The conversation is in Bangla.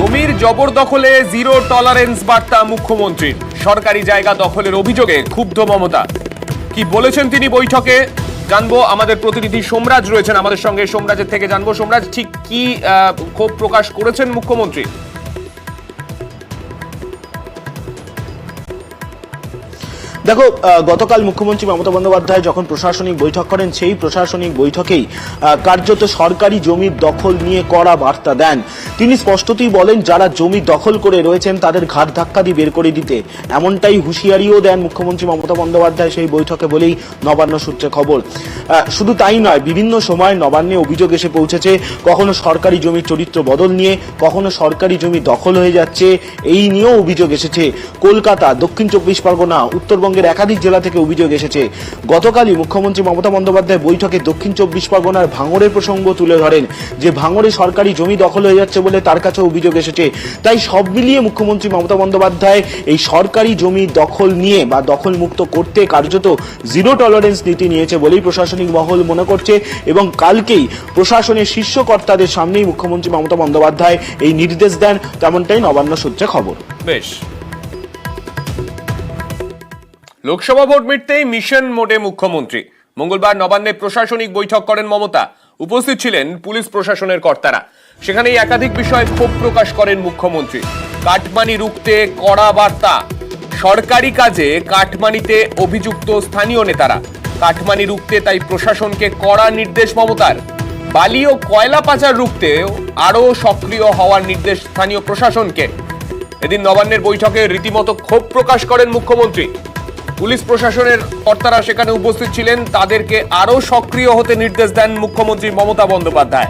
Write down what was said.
জমির জবরদখলে জিরো টলারেন্স বার্তা মুখ্যমন্ত্রীর। সরকারি জায়গা দখলের অভিযোগে ক্ষুব্ধ মমতা। কি বলেছেন তিনি বৈঠকে জানবো। আমাদের প্রতিনিধি সোমরাজ রয়েছেন আমাদের সঙ্গে, সোমরাজের থেকে জানবো। সোমরাজ, ঠিক কি ক্ষোভ প্রকাশ করেছেন মুখ্যমন্ত্রী? দেখো, গতকাল মুখ্যমন্ত্রী মমতা বন্দ্যোপাধ্যায় যখন প্রশাসনিক বৈঠক করেন, সেই প্রশাসনিক বৈঠকেই কার্যত সরকারি জমির দখল নিয়ে কড়া বার্তা দেন। তিনি স্পষ্টতই বলেন, যারা জমি দখল করে রয়েছেন তাদের ঘাট ধাক্কা দিয়ে বের করে দিতে, এমনটাই হুঁশিয়ারিও দেন মুখ্যমন্ত্রী মমতা বন্দ্যোপাধ্যায় সেই বৈঠকে বলেই নবান্ন সূত্রে খবর। শুধু তাই নয়, বিভিন্ন সময় নবান্নে অভিযোগ এসে পৌঁছেছে, কখনো সরকারি জমির চরিত্র বদল নিয়ে, কখনো সরকারি জমি দখল হয়ে যাচ্ছে, এই নিয়েও অভিযোগ এসেছে। কলকাতা, দক্ষিণ 24 পরগনা, উত্তরবঙ্গের একাধিক জেলা থেকে অভিযোগ এসেছে। গতকালই মুখ্যমন্ত্রী মমতা বন্দ্যোপাধ্যায় বৈঠকে দক্ষিণ 24 পরগনার ভাঙড়ের প্রসঙ্গ তুলে ধরেন, যে ভাঙড়ে সরকারি জমি দখল হয়ে যাচ্ছে বলে তার কাছে অভিযোগ এসেছে। তাই সব মিলিয়ে মুখ্যমন্ত্রী মমতা বন্দ্যোপাধ্যায় এই সরকারি জমি দখল নিয়ে বা দখল মুক্ত করতে কার্যত জিরো টলারেন্স নীতি নিয়েছে বলেই প্রশাসনিক মহল মনে করছে, এবং কালকেই প্রশাসনের শীর্ষ কর্তাদের সামনেই মুখ্যমন্ত্রী মমতা বন্দ্যোপাধ্যায় এই নির্দেশ দেন, তেমনটাই নবান্ন সূত্রে খবর। বেশ, লোকসভা ভোট মিটতেই মিশন মোডে মুখ্যমন্ত্রী। মঙ্গলবার নবান্নে প্রশাসনিক বৈঠক করেন মমতা। উপস্থিত ছিলেন পুলিশ প্রশাসনের কর্তারা। সেখানেই একাধিক বিষয়ে ক্ষোভ প্রকাশ করেন মুখ্যমন্ত্রী। কাটমানি রুখতে কড়া বার্তা। সরকারি কাজে কাটমানিতে অভিযুক্ত স্থানীয় নেতারা। কাটমানি রুখতে তাই প্রশাসনকে কড়া নির্দেশ মমতার। বালি ও কয়লা পাচার রুখতে আরও সক্রিয় হওয়ার নির্দেশ স্থানীয় প্রশাসনকে। এদিন নবান্নের বৈঠকে রীতিমতো ক্ষোভ প্রকাশ করেন মুখ্যমন্ত্রী। পুলিশ প্রশাসনের কর্তারা সেখানে উপস্থিত ছিলেন, তাদেরকে আরো সক্রিয় হতে নির্দেশ দেন মুখ্যমন্ত্রী মমতা বন্দ্যোপাধ্যায়।